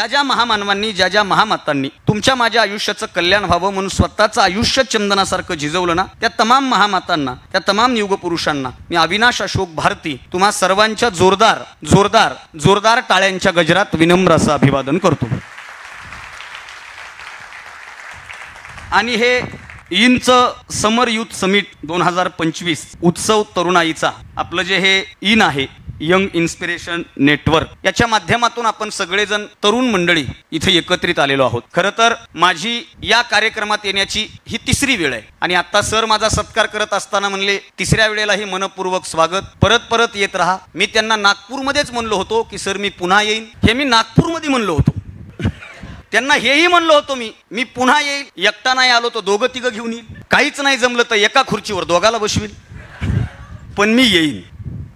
ज्या महामानवांनी ज्या महामातांनी तुमच्या माझ्या आयुष्याचं कल्याण व्हावं म्हणून स्वतःचं आयुष्य चंदनासारखं झिजवलं ना, त्या तमाम महामातांना, त्या तमाम युगपुरुषांना मी अविनाश अशोक भारती तुम्हा सर्वांच्या जोरदार जोरदार जोरदार टाळ्यांच्या गजरात विनम्र असं अभिवादन करतो. आणि हे इंच समर युथ समिट 2025 उत्सव तरुणाईचा आपलं जे हे इन आहे, यंग इन्स्पिरेशन नेटवर्क, याच्या माध्यमातून आपण सगळेजण तरुण मंडळी इथे एकत्रित आलेलो आहोत. खरं तर माझी या कार्यक्रमात येण्याची ही 3री वेळ आहे. आणि आता सर माझा सत्कार करत असताना म्हणले 3ऱ्या वेळेलाही मनपूर्वक स्वागत, परत परत येत राहा. मी त्यांना नागपूरमध्येच म्हणलो होतो की सर मी पुन्हा येईन, हे मी नागपूरमध्ये म्हणलो होतो. त्यांना हेही म्हणलो होतो मी पुन्हा येईल, एकटा नाही आलो तो 2-3 घेऊन येईल, काहीच नाही जमलं तर एका खुर्चीवर 2घाला बसवील, पण मी येईन.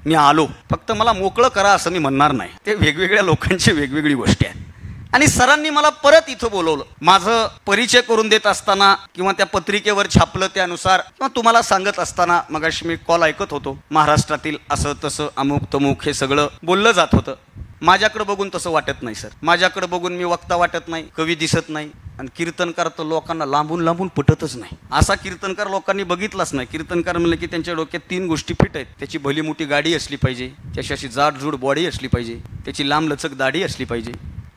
मी आलो, फक्त मला मोकळं करा असं मी म्हणणार नाही. ते वेगवेगळ्या लोकांची वेगवेगळी गोष्टी आहेत. आणि सरांनी मला परत इथं बोलवलं. माझं परिचय करून देत असताना किंवा त्या पत्रिकेवर छापलं त्यानुसार किंवा तुम्हाला सांगत असताना मगाशी मी कॉल ऐकत होतो, महाराष्ट्रातील असं तसं अमुक तमुक हे सगळं बोललं जात होतं. माझ्याकडे बघून तसं वाटत नाही सर. माझ्याकडे बघून मी वक्ता वाटत नाही, कवी दिसत नाही. आणि कीर्तनकार तर लोकांना लांबून लांबून पटतच नाही. असा कीर्तनकार लोकांनी बघितलाच नाही. कीर्तनकार म्हणलं की त्यांच्या डोक्यात 3 गोष्टी फिट आहेत. त्याची भली मोठी गाडी असली पाहिजे, त्याची अशी जाडजूड बॉडी असली पाहिजे, त्याची लांब लचक दाढी असली पाहिजे.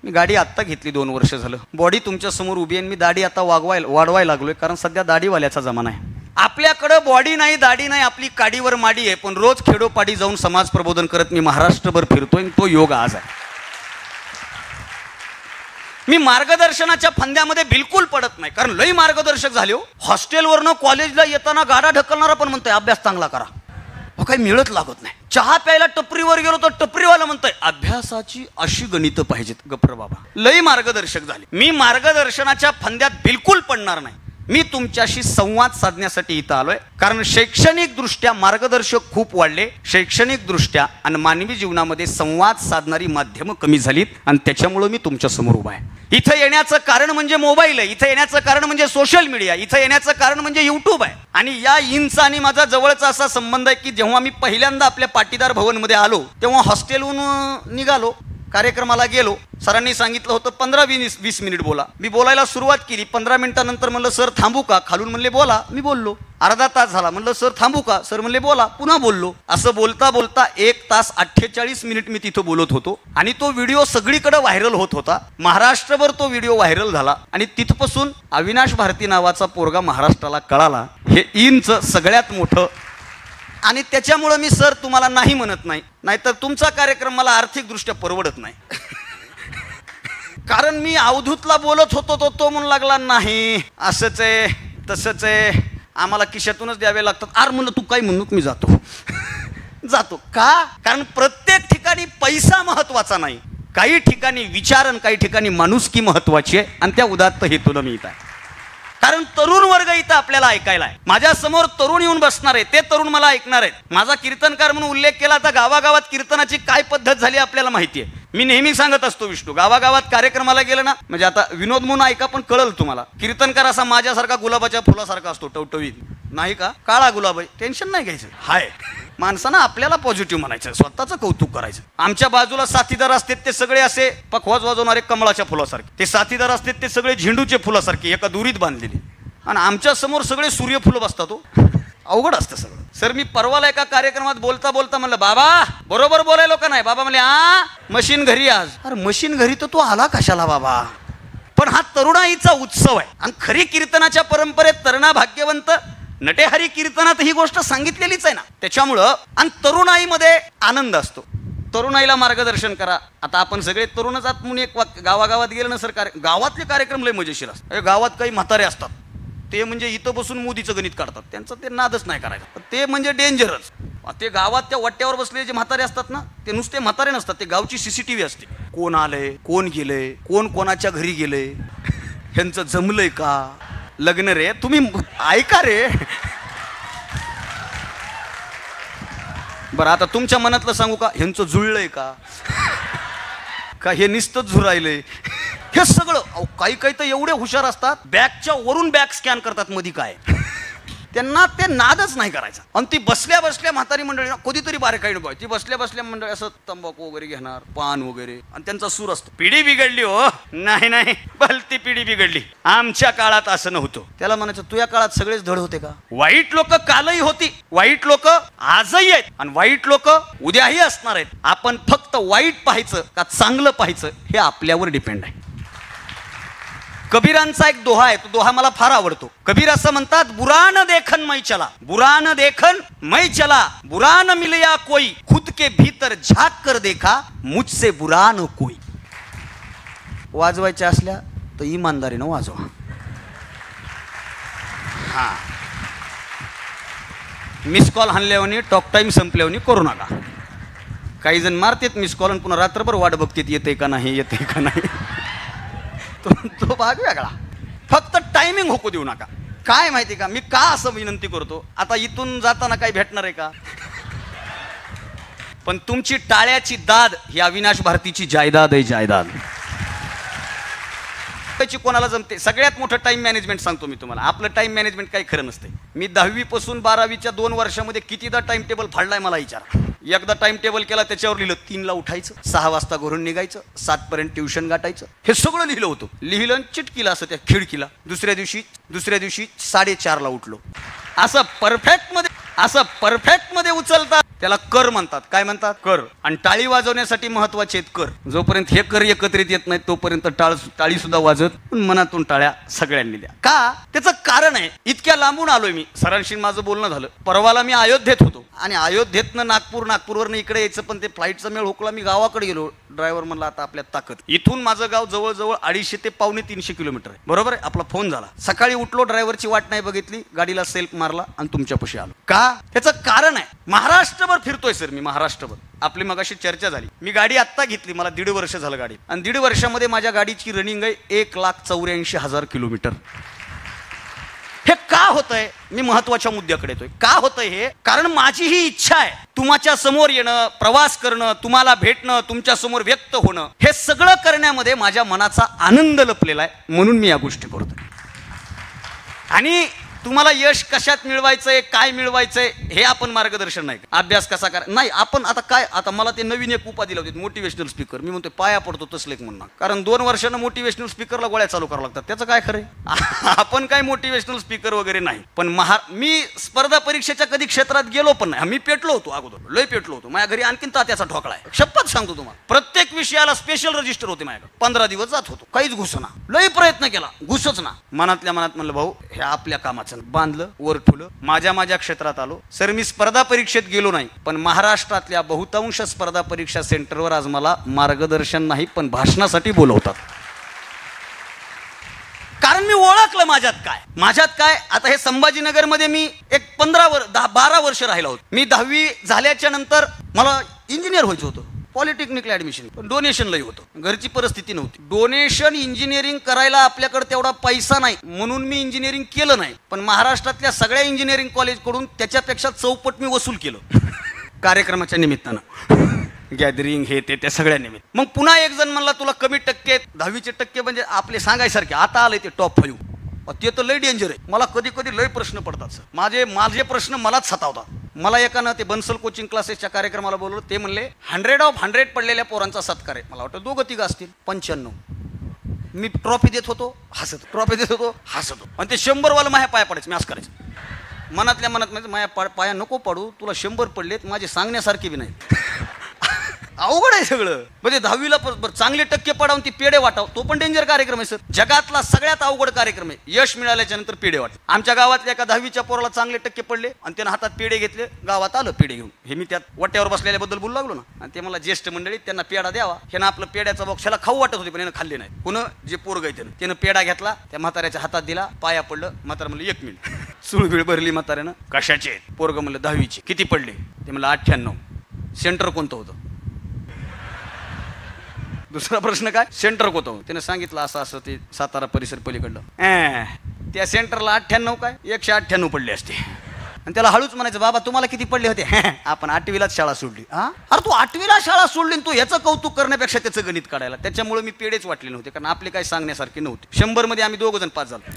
मी गाडी आत्ता घेतली 2 वर्ष झालं. बॉडी तुमच्या समोर उभी आहे, मी दाढी आता वाढवायला लागलोय, कारण सध्या दाढीवाल्याचा जमाना आहे. आपल्याकडं बॉडी नाही, दाढी नाही, आपली काडीवर माडी आहे, पण रोज खेडोपाडी जाऊन समाज प्रबोधन करत मी महाराष्ट्रभर फिरतोय. तो योग आज आहे. मी मार्गदर्शनाच्या फंद्यामध्ये बिलकुल पडत नाही, कारण लई मार्गदर्शक झाले हो. हॉस्टेलवरनं कॉलेजला येताना गाडा ढकलणारा पण म्हणतोय अभ्यास चांगला करा, काही मिळत लागत नाही. चहा प्यायला टपरीवर गेलो तर टपरीवाला म्हणतोय अभ्यासाची अशी गणितं पाहिजेत. गप्र बाबा, लई मार्गदर्शक झाले. मी मार्गदर्शनाच्या फंद्यात बिलकुल पडणार नाही. मी तुमच्याशी संवाद साधण्यासाठी इथं आलोय, कारण शैक्षणिक दृष्ट्या मार्गदर्शक खूप वाढले. शैक्षणिक दृष्ट्या आणि मानवी जीवनामध्ये संवाद साधणारी माध्यमं कमी झालीत, आणि त्याच्यामुळे मी तुमच्या समोर उभा आहे. इथं येण्याचं कारण म्हणजे मोबाईल आहे, इथं येण्याचं कारण म्हणजे सोशल मीडिया, इथं येण्याचं कारण म्हणजे युट्यूब आहे. आणि या इंचा आणि माझा जवळचा असा संबंध आहे की जेव्हा मी पहिल्यांदा आपल्या पाटीदार भवनमध्ये आलो तेव्हा हॉस्टेलहून निघालो, कार्यक्रमाला गेलो. सरांनी सांगितलं होतं 15-20 मिनिट बोला. मी बोलायला सुरुवात केली. 15 मिनिटानंतर म्हणलं सर थांबू का, खालून म्हणले बोला. मी बोललो. अर्धा तास झाला, म्हणलं सर थांबू का, सर म्हणले बोला. पुन्हा बोललो. असं बोलता बोलता 1 तास 48 मिनिट मी तिथं बोलत होतो. आणि तो व्हिडिओ सगळीकडे व्हायरल होत होता. महाराष्ट्रभर तो व्हिडिओ व्हायरल झाला. आणि तिथपासून अविनाश भारती नावाचा पोरगा महाराष्ट्राला कळाला. हे इंच सगळ्यात मोठं. आणि त्याच्यामुळं मी सर तुम्हाला नाही म्हणत नाही, नाहीतर तुमचा कार्यक्रम मला आर्थिकदृष्ट्या परवडत नाही. कारण मी अवधूतला बोलत होतो तो म्हणू लागला नाही असंच आहे तसंच आहे, आम्हाला खिशातूनच द्यावे लागतात. आर म्हणलं तू काय म्हणू, मी जातो. जातो का, कारण प्रत्येक ठिकाणी पैसा महत्वाचा नाही, काही ठिकाणी विचार आणि काही ठिकाणी माणुसकी महत्वाची आहे. आणि त्या उदात्त हेतून मी इथं आहे. कारण तरुण वर्ग इथं आपल्याला ऐकायला आहे. माझ्या समोर तरुण येऊन बसणार आहे, ते तरुण मला ऐकणार आहेत. माझा कीर्तनकार म्हणून उल्लेख केला तर गावागावात कीर्तनाची काय पद्धत झाली आपल्याला माहिती आहे. मी नेहमी सांगत असतो विष्णू, गावागावात कार्यक्रमाला गेलं ना, म्हणजे आता विनोद म्हणून ऐका पण कळल तुम्हाला. कीर्तनकार असा माझ्यासारखा गुलाबाच्या फुलासारखा असतो, टवटवीत नाही का, काळा गुलाब आहे, टेन्शन नाही घ्यायचं. हाय माणसानं आपल्याला पॉझिटिव्ह म्हणायचं, स्वतःचं कौतुक करायचं. आमच्या बाजूला साथीदार असतात ते सगळे असे पखवाज वाजवणारे कमळाच्या फुलासारखे, ते साथीदार असतात ते सगळे झेंडूचे फुलासारखे एका दुरीत बांधलेले. आणि आमच्या समोर सगळे सूर्यफुलं बसतात. अवघड असतं सगळं. सर मी परवाला एका कार्यक्रमात बोलता बोलता म्हणलं बाबा बरोबर बोलायलो का नाही. बाबा म्हणले मशीन घरी आज. अरे मशीन घरी तर तू आला कशाला बाबा. पण हा तरुणाईचा उत्सव आहे. आणि खरी कीर्तनाच्या परंपरेत तरुणा भाग्यवंत नटेहरी कीर्तनात ही गोष्ट सांगितलेलीच आहे ना. त्याच्यामुळं आणि तरुणाईमध्ये आनंद असतो. तरुणाईला मार्गदर्शन करा. आता आपण सगळे तरुणच आहात म्हणून एक गावागावात गेलं ना सर, गावातले कार्यक्रम लय मजेशीर असतात. गावात काही म्हातारे असतात, ते म्हणजे इथं बसून मोदीचं गणित काढतात. त्यांचं ते नादच नाही करायचं. ते म्हणजे डेंजरच. ते गावात त्या वट्ट्यावर बसलेले जे म्हातारे असतात ना, ते नुसते म्हातारे नसतात, ते गावची CCTV असते. कोण आलंय, कोण गेलंय, कोण कोणाच्या घरी गेलंय, ह्यांचं जमलंय का लग्न रे. तुम्ही ऐका रे. बरं आता तुमच्या मनातलं सांगू का, ह्यांचं जुळलंय का हे नुसतंच झुरायलंय. हे सगळं काही काही तर एवढे हुशार असतात, बॅगच्या वरून बॅग स्कॅन करतात. मध्ये काय त्यांना ते नादच नाही करायचा. आणि ती बसल्या बसल्या म्हातारी मंडळी कधीतरी बारकाईने बघ, ती बसल्या बसल्या मंडळी असं तंबाखू वगैरे घेणार, पान वगैरे, आणि त्यांचा सूर असतो, पिढी बिघडली हो. नाही नाही, भलती पिढी बिघडली, आमच्या काळात असं नव्हतं. त्याला म्हणायचं तुझ्या काळात सगळेच धड होते का? वाईट लोक कालही होती, वाईट लोक आजही आहेत, आणि वाईट लोक उद्याही असणार आहेत. आपण फक्त वाईट पाहायचं का चांगलं पाहायचं हे आपल्यावर डिपेंड आहे. कबीरांचा एक दोहा आहे, तो दोहा मला फार आवडतो. कबीर असं म्हणतात, बुरा न देखन मै चला, बुरा न देखन मै चला, बुरा न मिलया कोई, खुद के भीतर झाक कर देखा, मुझसे बुरा न कोई. वाजवायच्या असल्या तर इमानदारीनं वाजवा. हा, मिस कॉल हाणल्यावर टॉक टाइम संपल्यावर करू नका. काही जण मारतात मिस कॉल आणि पुन्हा रात्रभर वाट बघतात येते का नाही, येते का नाही. तो भाग वेगळा. फक्त टायमिंग होकू देऊ नका. काय माहिती का, मी का असं विनंती करतो, आता इथून जाताना काही भेटणार आहे का? पण तुमची टाळ्याची दाद ही अविनाश भारतीची जायदाद आहे, जायदाद. त्याची कोणाला जमते? सगळ्यात मोठं टाइम मॅनेजमेंट सांगतो मी तुम्हाला. आपलं टाइम मॅनेजमेंट काही खरं नसते. मी 10वी पासून 12वीच्या 2 वर्षामध्ये कितीदा टाइम टेबल फाडलाय मला विचारा. एकदा टाइम टेबल केला, त्याच्यावर लिहिलं 3ला उठायचं, 6 वाजता घरून निघायचं, 7 पर्यंत ट्युशन गाठायचं. हे सगळं लिहिलं होतं. लिहिलं चिटकीला असं त्या खिडकीला. दुसऱ्या दिवशी 4:30ला उठलो. असं परफेक्ट मध्ये उचलतात. त्याला कर म्हणतात. काय म्हणतात? कर. आणि टाळी वाजवण्यासाठी महत्वाचे आहेत कर. जोपर्यंत हे कर एकत्रित येत नाही तोपर्यंत टाळी सुद्धा वाजत मनातून टाळ्या सगळ्यांनी द्या. का? त्याचं कारण आहे. इतक्या लांबून आलोय मी. सरांशी माझं बोलणं झालं. परवाला मी अयोध्येत होतो आणि अयोध्येतनं नागपूरवरनं इकडे यायचं, पण ते फ्लाईटचा मेळ हुकला. मी गावाकडे गेलो. ड्रायव्हर म्हणला आता आपल्या ताकद. इथून माझं गाव जवळजवळ 250 ते 250 किलोमीटर आहे. बरोबर आहे. आपला फोन झाला. सकाळी उठलो, ड्रायव्हरची वाट नाही बघितली, गाडीला सेल्फ मारला आणि तुमच्यापाशी आलो. का? त्याचं कारण आहे. महाराष्ट्रभर फिरतोय सर मी, महाराष्ट्रभर. आपली मगाशी चर्चा झाली. मी गाडी आत्ता घेतली, मला 1.5 वर्ष झालं गाडी, आणि 1.5 वर्षामध्ये माझ्या गाडीची रनिंग आहे 1,84,000 किलोमीटर. हे का होतंय? मी महत्वाच्या मुद्द्याकडे येतोय. का होतंय हे? कारण माझी ही इच्छा आहे तुमच्या समोर येणं, प्रवास करणं, तुम्हाला भेटणं, तुमच्या समोर व्यक्त होणं, हे सगळं करण्यामध्ये माझ्या मनाचा आनंद लपलेला आहे. म्हणून मी या गोष्टी करतोय. आणि तुम्हाला यश कशात मिळवायचंय, काय मिळवायचंय हे आपण मार्गदर्शन नाही. अभ्यास कसा करा नाही. आपण आता काय, आता मला ते नवीन एक उपाधी लावतात, मोटिवेशनल स्पीकर. मी म्हणतोय पाया पडतो तसले एक म्हणणार. कारण 2 वर्षानं मोटिवेशनल स्पीकरला गोळ्या चालू करावं लागतात. त्याचं काय खरंय? आपण काय मोटिवेशनल स्पीकर वगैरे नाही. पण मी स्पर्धा परीक्षेच्या कधी क्षेत्रात गेलो पण नाही. मी पेटलो होतो अगोदर, लय पेटलो होतो. माझ्या घरी आणखीन तात्याचा ठोकळा आहे. शपथ सांगतो तुम्हाला. प्रत्येक विषयाला स्पेशल रजिस्टर होते माझ्याकडे. 15 दिवस जात होतो, काहीच घुसना. लय प्रयत्न केला, घुसच ना. मनातल्या मनात म्हणलं भाऊ हे आपल्या कामाचं. बांधलं, वर ठुलं, माझ्या क्षेत्रात आलो. सर मी स्पर्धा परीक्षेत गेलो नाही, पण महाराष्ट्रातल्या बहुतांश स्पर्धा परीक्षा सेंटरवर आज मला मार्गदर्शन नाही पण भाषणासाठी बोलवतात. कारण मी ओळखलं माझ्यात काय. आता हे संभाजीनगरमध्ये मी एक 12 वर्ष राहिलो होतो. मी 10वी झाल्याच्या नंतर मला इंजिनियर व्हायचं होतं. पॉलिटेक्निकला ऍडमिशन, पण डोनेशन लई होतं, घरची परिस्थिती नव्हती. डोनेशन इंजिनिअरिंग करायला आपल्याकडे तेवढा पैसा नाही, म्हणून मी इंजिनिअरिंग केलं नाही. पण महाराष्ट्रातल्या सगळ्या इंजिनिअरिंग कॉलेजकडून त्याच्यापेक्षा चौपट मी वसूल केलं कार्यक्रमाच्या निमित्तानं. गॅदरिंग हे ते त्या सगळ्या निमित्त. मग पुन्हा एक जण म्हणला तुला कमी टक्के, 10वीचे टक्के म्हणजे आपले सांगायसारखे. आता आले ते टॉप 5. ते तर लय डेंजर आहे. मला कधी कधी लय प्रश्न पडतात सर. माझे प्रश्न मलाच सतावतात. मला एकानं ते बन्सल कोचिंग क्लासेसच्या कार्यक्रमाला बोलवलं. ते म्हणले 100 पडलेल्या पोरांचा सत्कार आहे. मला वाटतं 2-3 असतील. 95. मी ट्रॉफी देत होतो, हसत. ट्रॉफी देत होतो, हसतो. आणि ते 100 वाला माझ्या पाया पडायचं. मी असं करायचं मनातल्या मनात. म्हणजे माझ्या पाया नको पडू, तुला 100 पडलेत, माझे सांगण्यासारखे बी नाहीत. अवघड आहे सगळं. म्हणजे 10वीला चांगले टक्के पडावून ती पेढे वाटाव, तो पण डेंजर कार्यक्रम आहे सर. जगातला सगळ्यात अवघड कार्यक्रम आहे. यश मिळाल्याच्या नंतर पेढे वाट. आमच्या गावातल्या एका 10वीच्या पोराला चांगले टक्के पडले आणि त्यानं हातात पेढे घेतले. गावात आलं पेढे घेऊन. हे मी त्यात वाट्यावर बसलेल्याबद्दल बोलू लागलो ना. आणि ते मला ज्येष्ठ मंडळी त्यांना पेढा द्यावा. ह्यानं आपलं पेढ्याचा बॉक्स ह्याला खाऊ वाटत होते, पण यानं खाल्ले नाही. पुन्हा जे पोरग आहे त्यानं पेढा घेतला, त्या म्हाताऱ्याच्या हातात दिला, पाया पडलं. म्हातारा म्हणलं 1 मिनिट. सुळबिळ भरली म्हाताऱ्यानं. कशाचे? पोरग म्हणलं 10वीचे. किती पडले? ते म्हणलं 98. सेंटर कोणतं होतं? दुसरा प्रश्न काय? सेंटर कोणतं? त्याने सांगितलं असं ते सातारा परिसर पलीकडलं. त्या सेंटरला 98 काय 198 पडले असते. आणि त्याला हळूच म्हणायचं बाबा तुम्हाला किती पडले होते? आपण 8वीलाच शाळा सोडली. अरे तू 8वीला शाळा सोडली, तू याचं कौतुक करण्यापेक्षा त्याचं गणित काढायला. त्याच्यामुळे मी पेढेच वाटले नव्हते, कारण आपले काय सांगण्यासारखे नव्हते. 100 मध्ये आम्ही 2 जण पास झालो.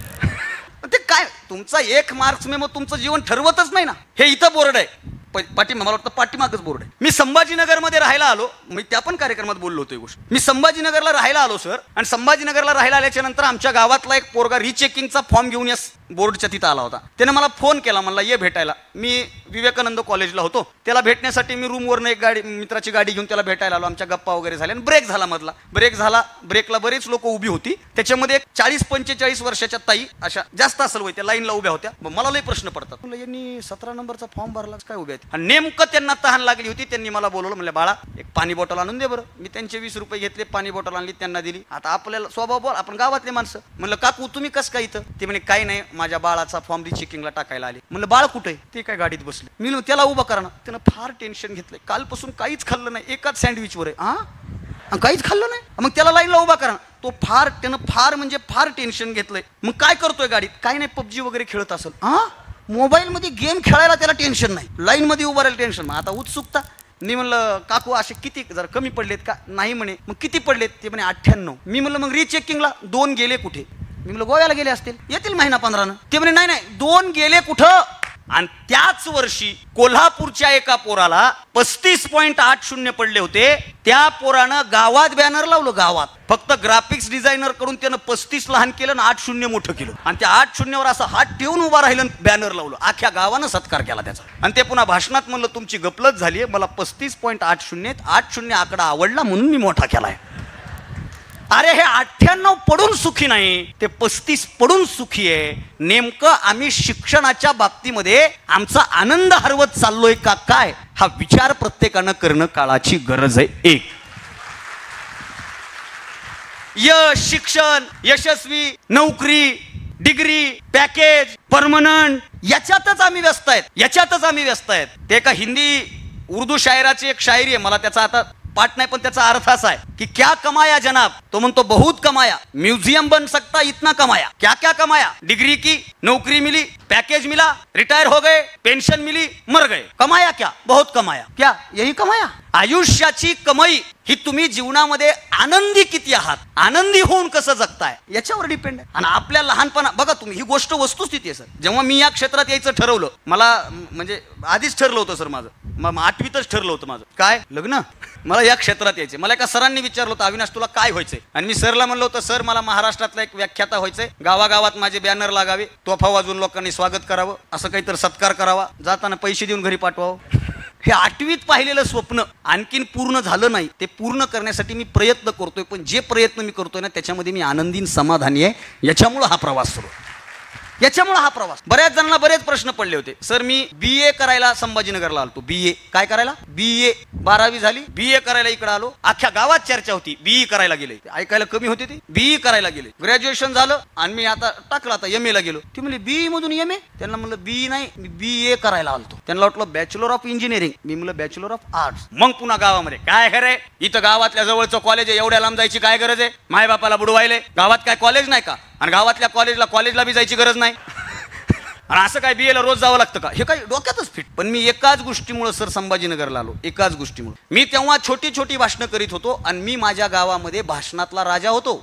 ते काय तुमचा 1 मार्क्स मेमो तुमचं जीवन ठरवतच नाही ना. हे इथं बोर्ड आहे मला वाटतं पाठीमागच बोर्ड आहे. मी संभाजीनगरमध्ये राहायला आलो, मी त्या पण कार्यक्रमात बोललो होतो ही गोष्ट. मी संभाजीनगरला राहायला आलो सर, आणि संभाजीनगरला राहायला आल्याच्या नंतर आमच्या गावातला एक पोरगा रिचेकिंगचा फॉर्म घेऊन या बोर्डच्या तिथं आला होता. त्याने मला फोन केला, म्हणला ये भेटायला. मी विवेकानंद कॉलेजला होतो. त्याला भेटण्यासाठी मी रूमवरनं एक गाडी, मित्राची गाडी घेऊन त्याला भेटायला आलो. आमच्या गप्पा वगैरे झाल्या आणि ब्रेक झाला मधला. ब्रेकला बरेच लोक उभी होती. त्याच्यामध्ये एक 40-45 वर्षाच्या ताई, अशा जास्त असेल वय, त्या लाईनला उभ्या होत्या. मला लई प्रश्न पडतात, म्हणलं यांनी 17 नंबरचा फॉर्म भरलाच काय उभ्या आहेत. आणि नेमकं त्यांना तहान लागली होती. त्यांनी मला बोलवलं, म्हणलं बाळा एक पाणी बॉटल आणून दे बरं. मी त्यांचे 20 रुपये घेतले, पाणी बॉटल आणली, त्यांना दिली. आता आपल्याला स्वभाव बोल, आपण गावातले माणसं. म्हणलं काकू तुम्ही कसं काय इथं? ते म्हणे काही नाही, माझ्या बाळाचा फॉर्म रिचेकिंगला टाकायला आले. म्हणलं बाळ कुठे? ते काय गाडीत बसले. मी त्याला उभा करा ना. त्यानं फार टेन्शन घेतलंय, कालपासून काहीच खाल्लं नाही, एकाच सँडविचवर आहे. काहीच खाल्लं नाही. मग त्याला लाईनला उभा करा. तो त्यानं फार टेन्शन घेतलंय. मग काय करतोय गाडीत? काय नाही, पबजी वगैरे खेळत असेल. मोबाईल मध्ये गेम खेळायला त्याला टेन्शन नाही, लाईन मध्ये उभा राहायला टेन्शन. आता उत्सुकता. मी म्हणलं काकू असे किती, जरा कमी पडलेत का? नाही म्हणे. मग किती पडलेत? ते म्हणे 98. मी म्हणलं मग रिचेकिंगला 2 गेले कुठे? मी म्हणलं गोव्याला गेले असतील, येतील महिना 15. ते म्हणे नाही 2 गेले कुठं? आणि त्याच वर्षी कोल्हापूरच्या एका पोराला 35.80 पडले होते. त्या पोरानं गावात बॅनर लावलं. गावात फक्त ग्राफिक्स डिझायनर कडून त्यानं 35 लहान केलं आणि 80 मोठं केलं. आणि त्या 80वर असं हात ठेवून उभा राहिलं, बॅनर लावलं. अख्ख्या गावानं सत्कार केला त्याचा. आणि ते पुन्हा भाषणात म्हणलं तुमची गपलत झाली, मला 35.80 80 आकडा आवडला म्हणून मी मोठा केलाय. अरे हे 98 पडून सुखी नाही, ते 35 पडून सुखी आहे. नेमकं आम्ही शिक्षणाच्या बाबतीमध्ये आमचा आनंद हरवत चाललोय का काय, हा विचार प्रत्येकानं करणं काळाची गरज आहे. एक यश, शिक्षण, यशस्वी, नोकरी, डिग्री, पॅकेज, परमनंट, याच्यातच आम्ही व्यस्त आहेत. ते एका हिंदी उर्दू शायराची एक शायरी आहे, मला त्याचा आता पाठ नाही, पण त्याचा अर्थ असा आहे की क्या कमाया जनाब? तो म्हणतो बहुत कमाया, म्यूजियम बन सकता इतना कमाया. क्या क्या कमाया? डिग्री की, नौकरी मिली, पैकेज मिला, रिटायर हो गए, पेंशन मिली, मर गए. कमाया क्या? बहुत कमाया. क्या यही कमाया? आयुष्याची कमाई ही तुम्ही जीवनामध्ये आनंदी किती आहात, आनंदी होऊन कसं जगताय याच्यावर डिपेंड आहे. आणि आपल्या लहानपणा बघा तुम्ही, ही गोष्ट वस्तुस्थिती आहे सर. जेव्हा मी या क्षेत्रात यायचं ठरवलं, मला म्हणजे आधीच ठरलं होतं सर, माझं 8वीतच ठरलं होतं माझं काय लग्न, मला या क्षेत्रात यायचे. मला एका सरांनी विचारलं होतं, अविनाश तुला काय व्हायचंय? आणि मी सरला म्हणलं होतं, सर मला महाराष्ट्रातला एक व्याख्याता व्हायचंय, गावागावात माझे बॅनर लागावे, तोफा वाजवून लोकांनी स्वागत करावं, असं काहीतरी सत्कार करावा, जाताना पैसे देऊन घरी पाठवावं. हे 8वीत पाहिलेलं स्वप्न आणखीन पूर्ण झालं नाही. ते पूर्ण करण्यासाठी मी प्रयत्न करतोय, पण जे प्रयत्न मी करतोय ना त्याच्यामध्ये मी आनंदीन समाधानी आहे. याच्यामुळं हा प्रवास सुरू, बऱ्याच जणांना बरेच प्रश्न पडले होते. सर मी BA करायला संभाजीनगरला आलो. BA काय करायला? BA 12वी झाली, BA करायला इकडे आलो. अख्ख्या गावात चर्चा होती BE करायला गेले, ऐकायला कमी होते ते. BE करायला गेले, ग्रॅज्युएशन झालं आणि मी आता टाकलं, आता MA ला गेलो. ती म्हणली BE मधून MA? त्यांना म्हणलं BE नाही, मी BA करायला आलतो. त्यांना वाटलं बॅचलर ऑफ इंजिनिअरिंग, मी म्हणलं बॅचलर ऑफ आर्ट्स. मग पुन्हा गावामध्ये काय खरंय, इथं गावातल्या जवळचं कॉलेज आहे, एवढ्या लांब जायची काय गरज आहे? मायबापाला बुडवायले, गावात काय कॉलेज नाही का? आणि गावातल्या कॉलेजला बी जायची गरज नाही. आणि असं काय BA ला रोज जावं लागतं का? हे काही डोक्यातच फिट. पण मी एकाच गोष्टीमुळे सर संभाजीनगरला आलो, एकाच गोष्टीमुळे. मी तेव्हा छोटी भाषणं करीत होतो आणि मी माझ्या गावामध्ये भाषणातला राजा होतो.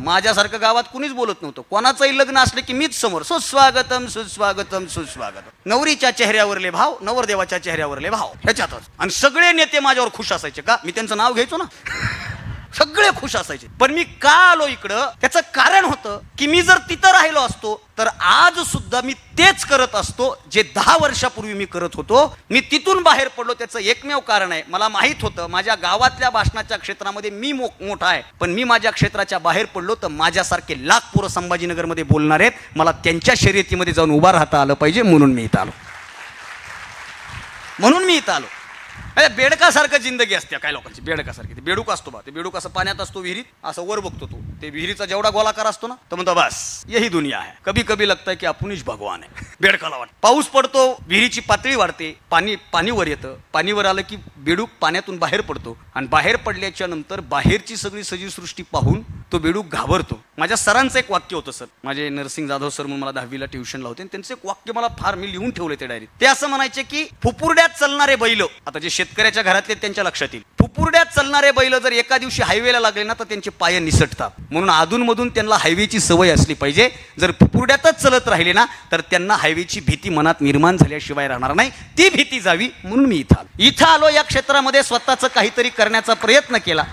माझ्यासारखं गावात कुणीच बोलत नव्हतं. कोणाचंही लग्न असलं की मीच समोर, सुस्वागतम सुस्वागतम सुस्वागतम. नवरीच्या चेहऱ्यावरले भाव, नवरदेवाच्या चेहऱ्यावरले भाव, ह्याच्यातच. आणि सगळे नेते माझ्यावर खुश असायचे का? मी त्यांचं नाव घ्यायचो ना, सगळे खुश असायचे. पण मी का आलो इकडं, त्याचं कारण होतं की मी जर तिथं राहिलो असतो तर आज सुद्धा मी तेच करत असतो जे 10 वर्षापूर्वी मी करत होतो. मी तिथून बाहेर पडलो, त्याचं एकमेव कारण आहे, मला माहित होतं माझ्या गावातल्या भाषणाच्या क्षेत्रामध्ये मी मोठा आहे, पण मी माझ्या क्षेत्राच्या बाहेर पडलो तर माझ्यासारखे लाख पोरं संभाजीनगरमध्ये बोलणार आहेत. मला त्यांच्या शर्यतीमध्ये जाऊन उभा राहता आलं पाहिजे, म्हणून मी इथं आलो. बेडकासारखं जिंदगी असते काय लोकांची, बेडकासारखी. ते बेडूक असतो बा, ते बेडूक असं पाण्यात असतो, विहिरीत असं वर बघतो तो, ते विहिरीचा जेवढा गोलाकार असतो ना, तर म्हणतो बस यही दुनिया है. कभी कभी लगता है की आपणच भगवान आहे. बेडकाला वाटतं. पाऊस पडतो, विहिरीची पातळी वाढते, पाणीवर येतं. पाणीवर आलं की बेडूक पाण्यातून बाहेर पडतो आणि बाहेर पडल्याच्या नंतर बाहेरची सगळी सजीव सृष्टी पाहून तो बेडूक घाबरतो. माझ्या सरांचं एक वाक्य होतं सर, माझे नरसिंग जाधव सर म्हणून मला 10वीला ट्युशनला होते, त्यांचं एक वाक्य मला फार, मी लिहून ठेवले ते डायरीत. ते असं म्हणायचे की फुपुरड्यात चालणारे बैल, आता जे शेतकऱ्याच्या घरातले त्यांच्या लक्षात येईल, फुपुरड्यात चालणारे बैल जर एका दिवशी हायवेला लागले ना तर त्यांचे पाय निसटतात. म्हणून अधूनमधून त्यांना हायवेची सवय असली पाहिजे. जर फुपुरड्यातच चलत राहिले ना तर त्यांना हायवेची भीती मनात निर्माण झाल्याशिवाय राहणार नाही. ती भीती जावी म्हणून मी इथं आलो. या क्षेत्रामध्ये स्वतःचं काहीतरी करण्याचा प्रयत्न केला.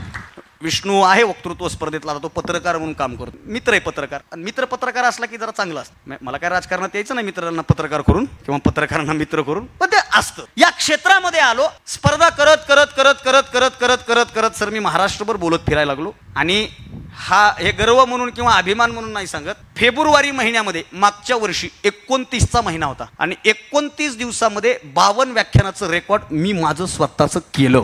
विष्णू आहे वक्तृत्व स्पर्धेतला, तो पत्रकार म्हणून काम करतो. मित्र आहे पत्रकार, आणि मित्र पत्रकार असला की जरा चांगला असतं. मला काय राजकारणात यायचं नाही मित्रांना पत्रकार करून किंवा पत्रकारांना मित्र करून, पण ते असतं. या क्षेत्रामध्ये आलो. स्पर्धा करत करत करत करत करत करत करत करत सर मी महाराष्ट्रभर बोलत फिरायला लागलो. आणि हे गर्व म्हणून किंवा अभिमान म्हणून नाही सांगत, फेब्रुवारी महिन्यामध्ये मागच्या वर्षी 29चा महिना होता आणि 29 दिवसामध्ये 52 व्याख्यानाचं रेकॉर्ड मी माझं स्वतःचं केलं.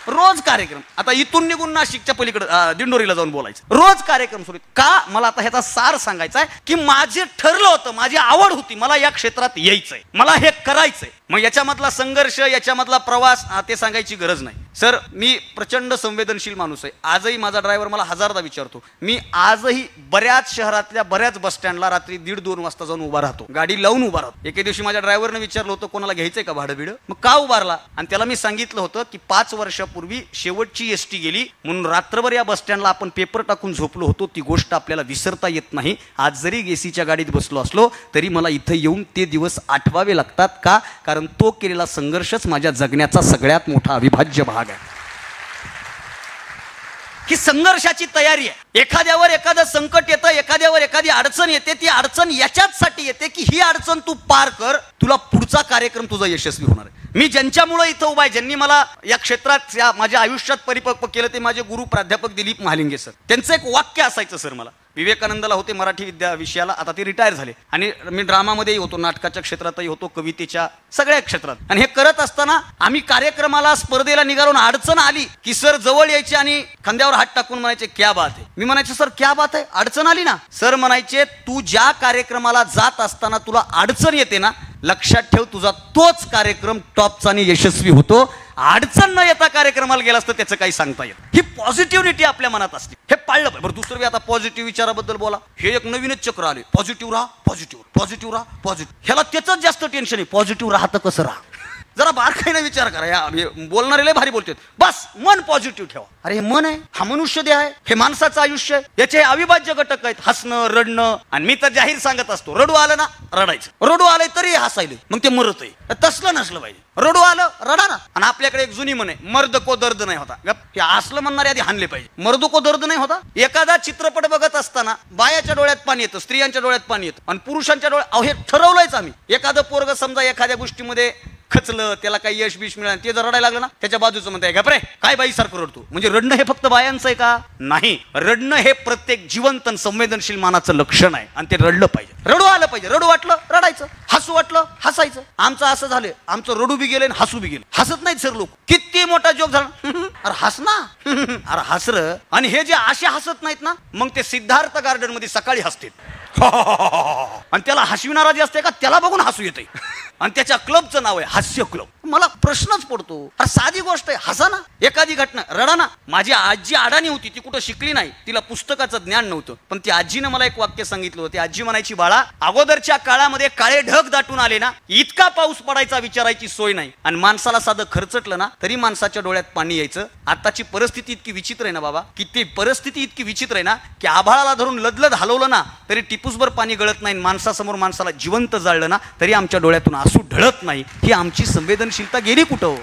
रोज कार्यक्रम. आता इथून निघून नाशिकच्या पलीकडे दिंडोरीला जाऊन बोलायचं. रोज कार्यक्रम सुरू. का? मला आता ह्याचा सार सांगायचा आहे की माझे ठरलं होतं, माझी आवड होती, मला या क्षेत्रात यायचंय, मला हे करायचंय. मग याच्यामधला संघर्ष, याच्यामधला प्रवास ते सांगायची गरज नाही. सर मी प्रचंड संवेदनशील माणूस आहे. आजही माझा ड्रायव्हर मला हजारदा विचारतो. मी आजही बऱ्याच शहरातल्या बऱ्याच बस स्टँडला रात्री 1:30-2 वाजता जाऊन उभा राहतो, गाडी लावून उभा राहतो. एके दिवशी माझ्या ड्रायव्हरने विचारलं होतं कोणाला घ्यायचंय का भाडं बिडं. मग का उभारला? आणि त्याला मी सांगितलं होतं की 5 वर्षापूर्वी शेवटची एसटी गेली म्हणून रात्रभर या बस स्टँडला आपण पेपर टाकून झोपलो होतो. ती गोष्ट आपल्याला विसरता येत नाही. आज जरी एसीच्या गाडीत बसलो असलो तरी मला इथं येऊन ते दिवस आठवावे लागतात. का? कारण तो केलेला संघर्षच माझ्या जगण्याचा सगळ्यात मोठा अविभाज्य भाग आहे. ही संघर्षाची तयारी आहे. एखाद्यावर एखादं संकट येतं, एखाद्यावर एखादी अडचण येते. ती अडचण याच्यासाठी येते की ही अडचण तू पार कर, तुला पुढचा कार्यक्रम तुझा यशस्वी होणार आहे. मी ज्यांच्यामुळे इथं उभा आहे, ज्यांनी मला या क्षेत्रात माझ्या आयुष्यात परिपक्व केलं, ते माझे गुरु प्राध्यापक दिलीप महालिंगे सर. त्यांचं एक वाक्य असायचं सर. मला विवेकानंदला होते मराठी विषयाला, आता ते रिटायर झाले. आणि मी ड्रामामध्येही होतो, नाटकाच्या क्षेत्रातही होतो, कवितेच्या सगळ्या क्षेत्रात. आणि हे करत असताना आम्ही कार्यक्रमाला स्पर्धेला निघालो, अडचण आली की सर जवळ यायचे आणि खांद्यावर हात टाकून म्हणायचे क्या बात आहे. मी म्हणायचे सर क्या बात आहे, अडचण आली ना. सर म्हणायचे तू ज्या कार्यक्रमाला जात असताना तुला अडचण येते ना, लक्षात ठेव तुझा तोच कार्यक्रम टॉपचा आणि यशस्वी होतो. अडचण न येता कार्यक्रमाला गेला असतं त्याचं काही सांगता येत. ही पॉझिटिव्हिटी आपल्या मनात असते, हे पाळलं पाहिजे. बरं दुसरं आता पॉझिटिव्ह विचाराबद्दल बोला. हे एक नवीनच चक्र आले, पॉझिटिव्ह राहा, पॉझिटिव्ह, पॉझिटिव्ह राहा, पॉझिटिव्ह. ह्याला त्याच जास्त टेन्शन आहे. पॉझिटिव्ह राहतं कसं राहा, जरा बारकाईने विचार करा. या बोलणारे लय भारी बोलतात, बस मन पॉझिटिव्ह ठेवा. अरे हे मन आहे, हा मनुष्य देह आहे, हे माणसाचं आयुष्य आहे, याचे अविभाज्य घटक आहेत हसणं, रडणं. आणि मी तर जाहीर सांगत असतो, रडू आलं ना रडायचं, रडू आलंय तरी हसायलं, मग ते मरत आहे. तसलं नसलं पाहिजे. रडू आलं रडा ना. आणि आपल्याकडे एक जुनी म्हण आहे, मर्द को दर्द नाही होता. हे असलं म्हणणारे आधी हाणले पाहिजे. मर्द को दर्द नाही होता. एखादा चित्रपट बघत असताना बायाच्या डोळ्यात पाणी येतं, स्त्रियांच्या डोळ्यात पाणी येतं, आणि पुरुषांच्या डोळ्यात हे ठरवलंयच आम्ही. एखादं पोरग समजा एखाद्या गोष्टीमध्ये खचलं, त्याला काही यश बिश मिळालं, ते जर रडायला लागलं ना, त्याच्या बाजूचं म्हणताय घाबरे काय बाई सारखं रडतो. म्हणजे रडणं हे फक्त बायांचं आहे का? नाही. रडणं हे प्रत्येक जिवंत संवेदनशील मानाचं लक्षण आहे, आणि ते रडलं पाहिजे. रडू आलं पाहिजे. रडू वाटलं रडायचं, हसू वाटलं हसायचं. आमचं असं झालं, आमचं रडू बी गेले आणि हसू बी गेले. हसत नाहीत सर लोक. किती मोठा जोक झाला, अरे हस ना, अरे हसर. आणि हे जे असे हसत नाहीत ना, मग ते सिद्धार्थ गार्डन मध्ये सकाळी हसते, आणि त्याला हसविणारा जे असते का त्याला बघून हसू येते. आणि त्याच्या क्लबचं नाव आहे हास्य क्लब. मला प्रश्नच पडतो, अरे साधी गोष्ट आहे, हसा ना. एखादी घटना रडा ना. माझी आजी अडाणी होती, ती कुठं शिकली नाही, तिला पुस्तकाचं ज्ञान नव्हतं, पण ती आजीनं मला एक वाक्य सांगितलं होतं. ती आजी म्हणायची, बाळा अगोदरच्या काळामध्ये काळे ढग दाटून आले ना, इतका पाऊस पडायचा विचारायची सोय नाही, आणि माणसाला साधं खर्चटलं ना तरी माणसाच्या डोळ्यात पाणी यायचं. आताची परिस्थिती इतकी विचित्र आहे ना बाबा, की ती परिस्थिती इतकी विचित्र आहे ना की आभाळाला धरून लदलद हलवलं ना तरी टिपूसभर पाणी गळत नाही. माणसासमोर माणसाला जिवंत जाळलं ना तरी आमच्या डोळ्यातून आसू ढळत नाही. ही आमची संवेदनशीलता गेली कुठं?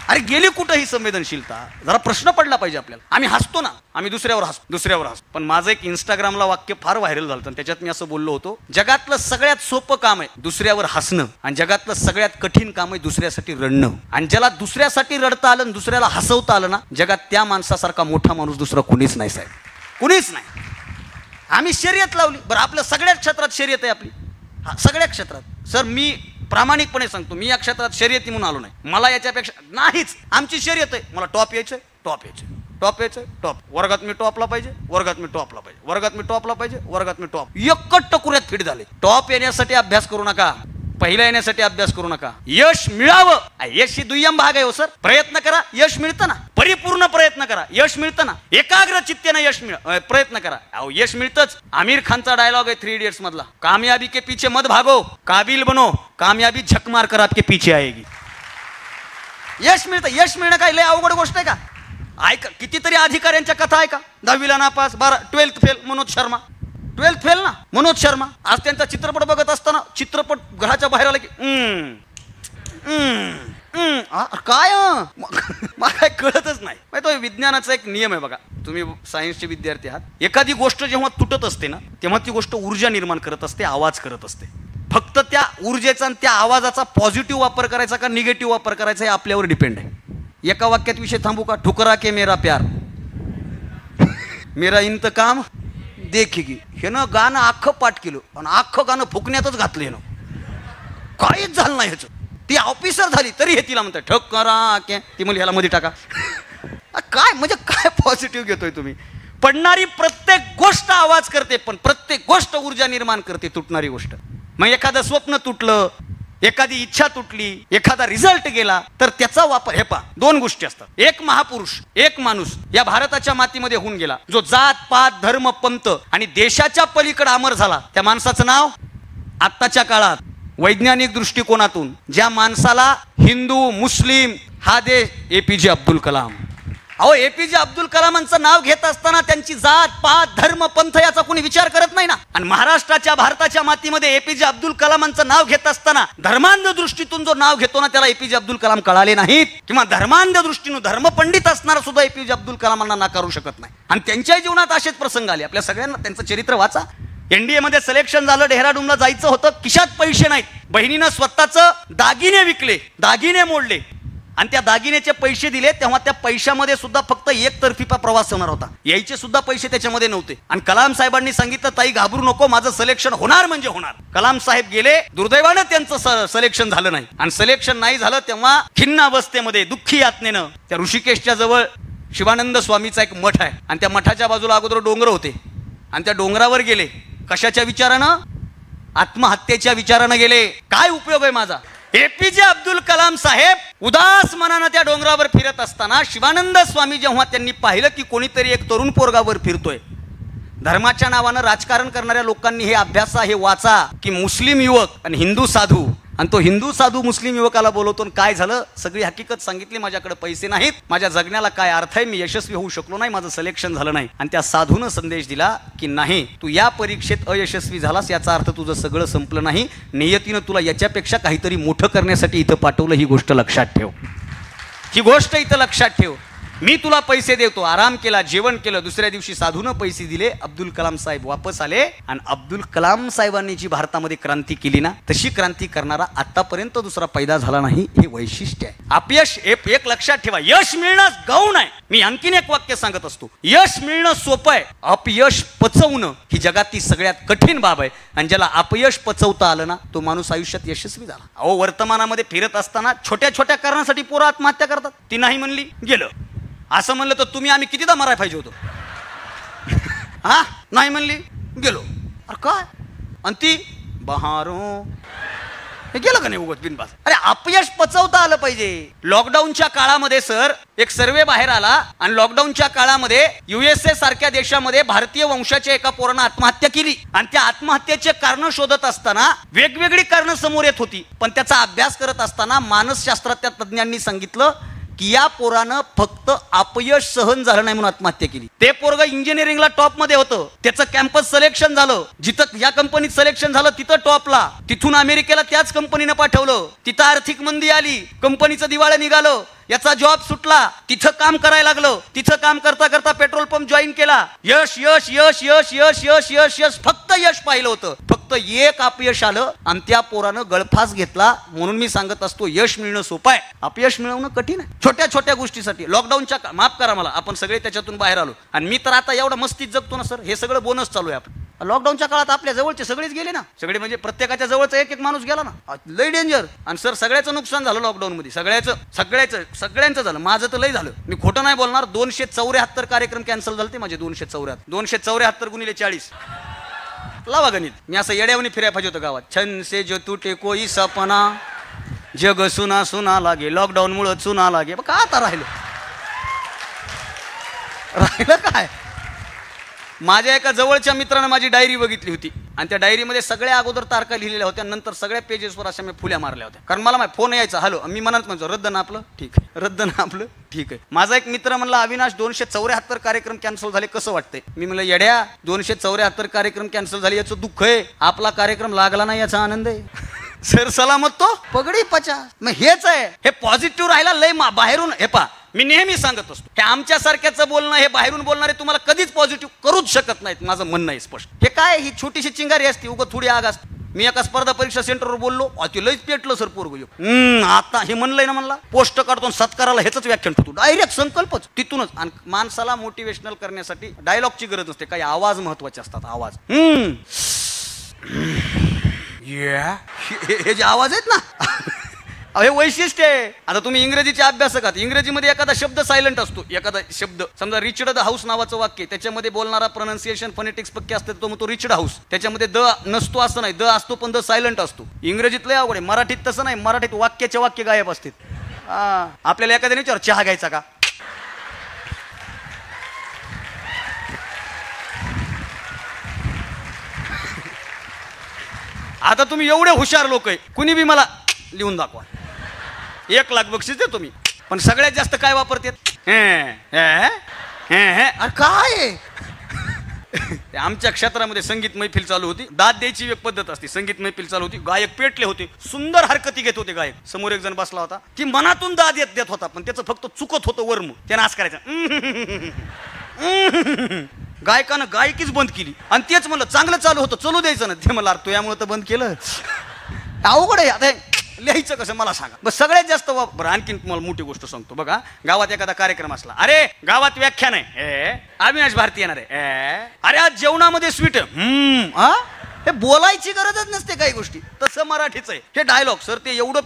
अरे गेली कुठं ही संवेदनशीलता? जरा प्रश्न पडला पाहिजे आपल्याला. आम्ही हसतो ना, आम्ही दुसऱ्यावर हसतो. पण माझं एक इंस्टाग्रामला वाक्य फार व्हायरल झालं होतं. त्याच्यात मी असं बोललो होतो, जगातलं सगळ्यात सोपं काम आहे दुसऱ्यावर हसणं, आणि जगातलं सगळ्यात कठीण काम आहे दुसऱ्यासाठी रडणं. आणि ज्याला दुसऱ्यासाठी रडता आलं, दुसऱ्याला हसवता आलं ना, जगात त्या माणसासारखा मोठा माणूस दुसरा कुणीच नाही साहेब, कुणीच नाही. आम्ही शर्यत लावली. बरं आपल्या सगळ्याच क्षेत्रात शर्यत आहे आपली, सगळ्या क्षेत्रात. सर मी प्रामाणिकपणे सांगतो, मी या क्षेत्रात शर्यती म्हणून आलो नाही. मला याच्यापेक्षा नाहीच. आमची शर्यत आहे, मला टॉप यायचंय, टॉप यायचंय, टॉप यायचंय, टॉप. वर्गात मी टॉपला पाहिजे, वर्गात मी टॉपला पाहिजे, वर्गात मी टॉपला पाहिजे, वर्गात मी टॉप. एकच टकुऱ्यात फिट झाले. टॉप येण्यासाठी अभ्यास करू नका, पहिला येण्यासाठी अभ्यास करू नका. यश मिळावं, यश ही दुय्यम भाग आहे हो सर. प्रयत्न करा, यश मिळतं ना. परिपूर्ण प्रयत्न करा, यश मिळतं ना. एकाग्र चित्तेने यश प्रयत्न करा, यश मिळतंच. आमिर खानचा डायलॉग आहे 3 इडियट्स मधला, कामयाबी के पीछे मत भागो, काबिल बनो, कामयाबी झक मार कर आपके पीछे आएगी. यश मिळतं. यश मिळणं काय लय अवघड गोष्ट आहे का? ऐका, कितीतरी अधिकाऱ्यांच्या कथा ऐका. 10वीला नापास, 12th fail Manoj Sharma. 12th fail ना मनोज शर्मा. आज त्यांचा चित्रपट बघत असताना चित्रपट घराच्या बाहेर आला की काय मला काय कळतच नाही. तो विज्ञानाचा एक नियम आहे बघा. तुम्ही सायन्सचे विद्यार्थी आहात. एखादी गोष्ट जेव्हा तुटत असते ना तेव्हा ती गोष्ट ऊर्जा निर्माण करत असते, आवाज करत असते. फक्त त्या ऊर्जेचा आणि त्या आवाजाचा पॉझिटिव्ह वापर करायचा का निगेटिव्ह वापर करायचा हे आपल्यावर डिपेंड आहे. एका वाक्यात विषय थांबू का? ठुकरा के मेरा प्यार मेरा इंतकाम देखेगी. हे ना गाणं अख्खं पाठ केलं आणि अख्खं गाणं फुकण्यातच घातलं. हे ना काहीच झालं नाही ह्याचं. ती ऑफिसर झाली तरी हे तिला म्हणतात ठुकरा के. ती म्हणजे ह्याला मध्ये टाका. काय म्हणजे काय पॉझिटिव्ह घेतोय तुम्ही? पडणारी प्रत्येक गोष्ट आवाज करते, पण प्रत्येक गोष्ट ऊर्जा निर्माण करते. तुटणारी गोष्ट मग एखादं स्वप्न तुटलं, एखादी इच्छा तुटली, एखादा रिझल्ट गेला तर त्याचा वापर. हे पहा, दोन गोष्टी असतात. एक महापुरुष, एक माणूस या भारताच्या मातीमध्ये होऊन गेला जो जात पात धर्म पंथ आणि देशाच्या पलीकडे अमर झाला. त्या माणसाचं नाव आत्ताच्या काळात वैज्ञानिक दृष्टिकोनातून ज्या माणसाला हिंदू मुस्लिम हा देश, APJ अब्दुल कलाम. अहो APJ अब्दुल कलामांचं नाव घेत असताना त्यांची जात पात धर्म पंथ याचा कोणी विचार करत नाही ना. आणि महाराष्ट्राच्या भारताच्या मातीमध्ये APJ अब्दुल कलामांचं नाव घेत असताना धर्मांध दृष्टीतून जो नाव घेतो ना त्याला APJ अब्दुल कलाम कळाले नाहीत. किंवा धर्मांध दृष्टीनं धर्मपंडित असणारा सुद्धा APJ अब्दुल कलामांना नाकारू शकत नाही. आणि त्यांच्या जीवनात असेच प्रसंग आले. आपल्या सगळ्यांना त्यांचं चरित्र वाचा. NDA मध्ये सिलेक्शन झालं, डेहराडूनला जायचं होतं, खिशात पैसे नाहीत. बहिणीनं स्वतःचं दागिने विकले, दागिने मोडले आणि त्या दागिन्याचे पैसे दिले. तेव्हा त्या पैशामध्ये सुद्धा फक्त एकतर्फी प्रवास होणार होता, यायचे सुद्धा पैसे त्याच्यामध्ये नव्हते. आणि कलाम साहेबांनी सांगितलं ताई घाबरू नको, माझं सिलेक्शन होणार म्हणजे होणार. कलाम साहेब गेले. दुर्दैवानं त्यांचं सिलेक्शन झालं नाही. आणि सिलेक्शन नाही झालं तेव्हा खिन्न अवस्थेमध्ये दुःखी यातनेनं त्या ऋषिकेशच्या जवळ शिवानंद स्वामीचा एक मठ आहे आणि त्या मठाच्या बाजूला अगोदर डोंगर होते आणि त्या डोंगरावर गेले. कशाच्या विचारानं? आत्महत्येच्या विचारानं गेले. काय उपयोग आहे माझा? APJ अब्दुल कलाम साहेब उदास मनानं त्या डोंगरावर फिरत असताना शिवानंद स्वामी जेव्हा त्यांनी पाहिलं की कोणीतरी एक तरुण पोरगावर फिरतोय, धर्माच्या नावानं राजकारण करणाऱ्या लोकांनी हे अभ्यासा, हे वाचा की मुस्लिम युवक आणि हिंदू साधू, आणि तो हिंदू साधू मुस्लिम युवकाला बोलवतो. काय झालं? सगळी हकीकत सांगितली. माझ्याकडे पैसे नाहीत, माझ्या जगण्याला काय अर्थ आहे, मी यशस्वी होऊ शकलो नाही, माझं सिलेक्शन झालं नाही. आणि त्या साधूनं संदेश दिला की नाही, तू या परीक्षेत अयशस्वी झालास याचा अर्थ तुझं सगळं संपलं नाही. नियतीनं तुला याच्यापेक्षा काहीतरी मोठं करण्यासाठी इथं पाठवलं. ही गोष्ट लक्षात ठेव. ही गोष्ट इथं लक्षात ठेव. मी तुला पैसे देतो. आराम केला, जेवण केलं. दुसऱ्या दिवशी साधूनं पैसे दिले. अब्दुल कलाम साहेब वापस आले आणि अब्दुल कलाम साहेबांनी जी भारतामध्ये क्रांती केली ना तशी क्रांती करणारा आतापर्यंत दुसरा पैदा झाला नाही. हे वैशिष्ट्य आहे. अपयश एक लक्षात ठेवा, यश मिळणं गौण आहे. मी आणखीन एक वाक्य सांगत असतो, यश मिळणं सोपं आहे, अपयश पचवणं ही जगातली सगळ्यात कठीण बाब आहे. आणि ज्याला अपयश पचवता आलं ना तो माणूस आयुष्यात यशस्वी झाला. अहो वर्तमानामध्ये फिरत असताना छोट्या छोट्या कारणासाठी पोरं आत्महत्या करतात. ती नाही म्हणली गेलं. असं म्हणलं तर तुम्ही आम्ही कितीदा मारायला पाहिजे होतो. हा नाही म्हणली गेलो. अरे काय? आणि ती बहारो हे गेलं का नाही उगत बिनबास. अरे अपयश पचवता आलं पाहिजे. लॉकडाऊनच्या काळामध्ये सर एक सर्वे बाहेर आला आणि लॉकडाऊनच्या काळामध्ये USA सारख्या देशामध्ये भारतीय वंशाच्या एका पोरानं आत्महत्या केली आणि त्या आत्महत्येचे कारण शोधत असताना वेगवेगळी कारणं समोर येत होती. पण त्याचा अभ्यास करत असताना मानसशास्त्रातल्या तज्ञांनी सांगितलं की या पोरानं फक्त अपयश सहन झालं नाही म्हणून आत्महत्या केली. ते पोरग इंजिनिअरिंगला टॉप मध्ये होतं, त्याचं कॅम्पस सिलेक्शन झालं, जिथं या कंपनीत सिलेक्शन झालं तिथं टॉपला, तिथून अमेरिकेला त्याच कंपनीनं पाठवलं, तिथं आर्थिक मंदी आली, कंपनीचं दिवाळं निघालं, याचा जॉब सुटला, तिथं काम करायला लागलं, तिथं काम करता करता पेट्रोल पंप जॉईन केला. यश यश यश यश यश यश यश यश फक्त यश पाहिलं होतं, फक्त एक अपयश आलं आणि त्या पोरानं गळफास घेतला. म्हणून मी सांगत असतो यश मिळणं सोपं आहे, अपयश मिळवणं कठीण आहे. छोट्या छोट्या गोष्टीसाठी लॉकडाऊनच्या माफ करा मला, आपण सगळे त्याच्यातून बाहेर आलो आणि मी तर आता एवढा मस्तीत जगतो ना सर, हे सगळं बोनस चालू आहे. आपण लॉकडाऊनच्या काळात आपल्या जवळचे सगळेच गेले ना, सगळे म्हणजे प्रत्येकाच्या जवळचा एक एक माणूस गेला ना, लय डेंजर. आणि सर सगळ्याचं नुकसान झालं लॉकडाऊन मध्ये, सगळ्यांचं झालं. माझं तर लय झालं, मी खोटं नाही बोलणार. 274 कार्यक्रम कॅन्सल झाले ते माझे. 274 गुणिले 40 लावा गणित. मी असं येड्यावणी फिरायला पाहिजे होतं गावात. छन से जो तुटे कोई सपना, जग सुना सुना लागे, लॉकडाऊन मुळे चुना लागे. का आता राहिलं काय? माझ्या एका जवळच्या मित्रानं माझी डायरी बघितली होती आणि त्या डायरीमध्ये सगळ्या अगोदर तारखा लिहिलेल्या होत्या, नंतर सगळ्या पेजेसवर अशा मी फुल्या मारल्या होत्या. कारण मला फोन यायचा, हॅलो, मी मनात म्हणतो रद्द ना आपलं, ठीक आहे, रद्द ना आपलं, ठीक आहे. माझा एक मित्र म्हणला, अविनाश 274 कार्यक्रम कॅन्सल झाले, कसं वाटतंय? मी म्हणलं, येड्या, 274 कार्यक्रम कॅन्सल झाले याचं दुःख आहे, आपला कार्यक्रम लागला नाही याचा आनंद आहे. सर सलामत तो पगडी पचा. मग हेच आहे, हे पॉझिटिव्ह राहायला लय बाहेरून. हे पा, मी नेहमी सांगत असतो, हे आमच्यासारख्याचं बोलणं, हे बाहेरून बोलणारे तुम्हाला कधीच पॉझिटिव्ह करूच शकत नाहीत. माझं म्हणणं आहे स्पष्ट. हे काय, ही छोटीशी चिंगारी असते, उगं थोडी आग असते. मी एका स्पर्धा परीक्षा सेंटरवर बोललो, ते लयच पेटलं सर पोरग. आता हे म्हणलंय ना, म्हणला पोस्ट काढतो सत्काराला ह्याच व्याख्यान ठेवतो, डायरेक्ट संकल्पच तिथूनच. आणि माणसाला मोटिवेशनल करण्यासाठी डायलॉगची गरज नसते, काही आवाज महत्वाचे असतात. आवाज, हे जे आवाज आहेत ना, हे वैशिष्ट्य आहे. आता तुम्ही इंग्रजीचे अभ्यासक आहात, इंग्रजीमध्ये एखादा शब्द सायलेंट असतो, एखादा शब्द समजा रिचर्ड द हाऊस नावाचं वाक्य, त्याच्यामध्ये बोलणारा प्रोनाउन्सिएशन फोनेटिक्स पक्के असते, तो मग तो रिचर्ड हाऊस. त्याच्यामध्ये द नसतो असं नाही, द असतो पण द सायलेंट असतो. इंग्रजीत लय अवघड आहे, मराठीत तसं नाही. मराठीत वाक्याचे वाक्य गायब असतात. आपल्याला एखाद्याने विचार, चहा घ्यायचा का? आता तुम्ही एवढे हुशार लोक आहे, कुणी बी मला लिहून दाखवा, 1 लाख बक्षीस देतो मी. पण सगळ्यात जास्त काय वापरतात? अरे काय आमच्या क्षेत्रामध्ये संगीत मैफिल चालू होती, दाद द्यायची एक पद्धत असते. संगीत मैफिल चालू होती, गायक पेटले होते, सुंदर हरकती घेत होते गायक. समोर एक जण बसला होता, ती मनातून दाद देत होता, पण त्याचं फक्त चुकत होतं वर्म. त्यानं असं करायचं. गायकानं गायकीच बंद केली. आणि तेच म्हणलं चांगलं चालू होतं, चलू द्यायचं ना. ते मला तो यामुळे तर बंद केलं. अवघड आहे. आता लिहायचं कसं मला सांगा. बस सगळ्यात जास्त वापर. आणखीन तुम्हाला मोठी गोष्ट सांगतो बघा, गावात एखादा कार्यक्रम असला, अरे गावात व्याख्यान आहे, अविनाश भारती येणार आहे, अरे आज जेवणामध्ये स्वीट आहे. हे बोलायची गरजच नसते काही गोष्टी. तसं मराठीच आहे. हे डायलॉग, सर ते एवढं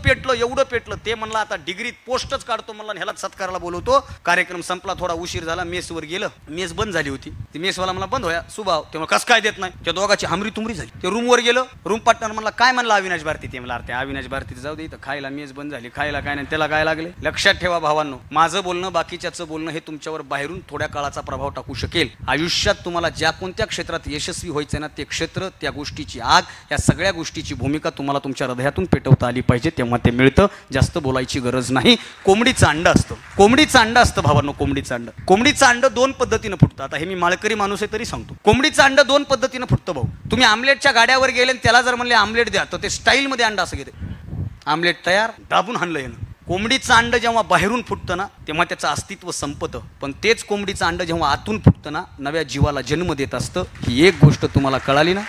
पेटलं, ते म्हणलं आता डिग्रीत पोस्टच काढतो म्हणला, ह्याला सत्काराला बोलवतो. कार्यक्रम संपला, थोडा उशीर झाला, मेसवर गेलं, मेस बंद झाली होती. ती मेसवाला मला बंद होया सुभाव, तेव्हा कसं काय देत नाही. त्या दोघाची हमरी तुमरी झाली. ते रूमवर गेलं, रूम पार्टनर म्हणला, काय म्हणला अविनाश भारती? ते म्हणला, अरे अविनाश भारती जाऊ दे, इथं खायला मेस बंद झाली, खायला काय नाही, त्याला काय लागले. लक्षात ठेवा भावांनो, माझं बोलणं बाकीच्याचं बोलणं हे तुमच्यावर बाहेरून थोड्या काळाचा प्रभाव टाकू शकेल. आयुष्यात तुम्हाला ज्या कोणत्या क्षेत्रात यशस्वी व्हायचं ना, ते क्षेत्र, त्या गोष्टीची आग, या सगळ्या गोष्टीची भूमिका तुम्हाला तुमच्या हृदयातून पेटवता आली पाहिजे, तेव्हा ते मिळतं. जास्त बोलायची गरज नाही. कोंबडीचं अंड असतं, कोंबडीचं अंड असतं भावांनो, कोंबडीचं अंड 2 पद्धतीनं फुटतं. आता हे मी माळकरी माणूस आहे तरी सांगतो, कोंबडीचं अंड 2 पद्धतीनं फुटतं भाऊ. तुम्ही आमलेटच्या गाड्यावर गेले आणि त्याला जर म्हणले आमलेट द्या, तर ते स्टाईलमध्ये अंड असं घेते, आमलेट तयार, दाबून हाणलं येणं. कोंबडीचं अंड जेव्हा बाहेरून फुटतं ना, तेव्हा त्याचं अस्तित्व संपतं. पण तेच कोंबडीचं अंड जेव्हा आतून फुटतं ना, नव्या जीवाला जन्म देत असतं. ही एक गोष्ट तुम्हाला कळाली ना,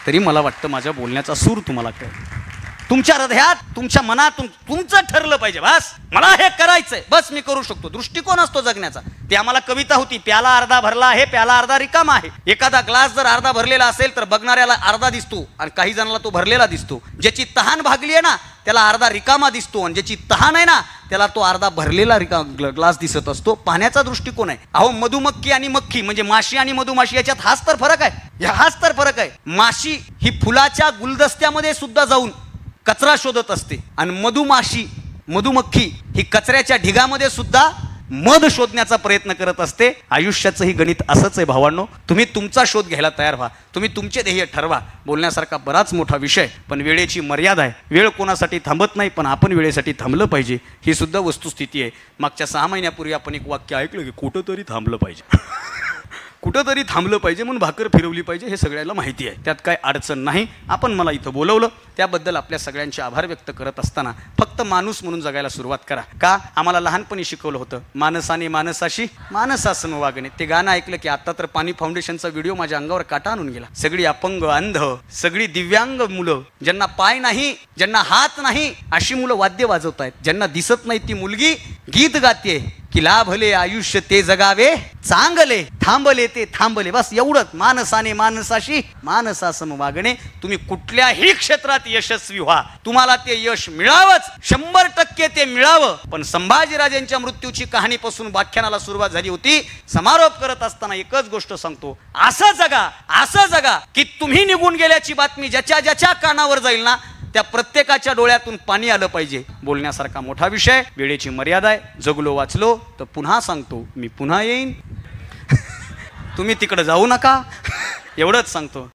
तरी मला वाटतं माझ्या बोलण्याचा सूर तुम्हाला कळेल. तुमच्या हृदयात, तुमच्या मनातून तुमचं ठरलं पाहिजे, बस मला हे करायचंय, बस मी करू शकतो. दृष्टिकोन असतो जगण्याचा. ते आम्हाला कविता होती, प्याला अर्धा भरला आहे, प्याला अर्धा रिकामा आहे. एखादा ग्लास जर अर्धा भरलेला असेल तर बघणाऱ्याला अर्धा दिसतो, आणि काही जणांना तो भरलेला दिसतो. ज्याची तहान भागली आहे ना, त्याला अर्धा रिकामा दिसतो, आणि ज्याची तहान आहे ना, त्याला तो अर्धा भरलेला ग्लास दिसत असतो. पाहण्याचा दृष्टिकोन आहे. अहो, मधुमक्खी आणि मक्खी म्हणजे माशी आणि मधुमाशी, याच्यात हाच तर फरक आहे. हाच तर फरक आहे. माशी ही फुलाच्या गुलदस्त्यामध्ये सुद्धा जाऊन कचरा शोधत असते, आणि मधुमक्खी ही कचऱ्याच्या ढिगामध्ये सुद्धा मध शोधण्याचा प्रयत्न करत असते. आयुष्याचं ही गणित असंच आहे भावांनो. तुम्ही तुमचा शोध घ्यायला तयार व्हा, तुम्ही तुमचे ध्येय ठरवा. बोलण्यासारखा बराच मोठा विषय, पण वेळेची मर्यादा आहे. वेळ कोणासाठी थांबत नाही, पण आपण वेळेसाठी थांबलं पाहिजे, ही सुद्धा वस्तुस्थिती आहे. मागच्या 6 महिन्यापूर्वी आपण एक वाक्य ऐकलं की कुठंतरी थांबलं पाहिजे. कुठंतरी थांबलं पाहिजे म्हणून भाकर फिरवली पाहिजे, हे सगळ्याला माहिती आहे. त्यात काय अडचण नाही. आपण मला इथं बोलवलं त्याबद्दल आपल्या सगळ्यांचे आभार व्यक्त करत असताना फक्त माणूस म्हणून जगायला सुरुवात करा. का? आम्हाला लहानपणी शिकवलं होतं, माणसाने माणसाशी माणसासम वागणे. ते गाणं ऐकलं की आता तर पाणी फाउंडेशनचा व्हिडिओ माझ्या अंगावर काटा आणून गेला. सगळी अपंग, अंध, सगळी दिव्यांग मुलं, ज्यांना पाय नाही, ज्यांना हात नाही, अशी मुलं वाद्य वाजवत आहेत. ज्यांना दिसत नाही ती मुलगी गीत गाते की लाभले आयुष्य ते जगावे चांगले, थांबले ते थांबले. बस एवढंच. माणसाने माणसाशी माणसासम वागणे. तुम्ही कुठल्याही क्षेत्रात यशस्वी व्हा, तुम्हाला ते यश मिळावंच, 100% ते मिळावं. पण संभाजीराजांच्या मृत्यूची कहाणीपासून व्याख्यानाला सुरुवात झाली होती. समारोप करत असताना एकच गोष्ट सांगतो, असं जगा की तुम्ही निघून गेल्याची बातमी ज्याच्या ज्याच्या कानावर जाईल ना, त्या प्रत्येकाच्या डोळ्यातून पाणी आलं पाहिजे. बोलण्यासारखा मोठा विषय. वेळेची मर्यादा आहे. जगलो वाचलो तर पुन्हा सांगतो, मी पुन्हा येईन. तुम्ही तिकडे जाऊ नका, एवढंच सांगतो.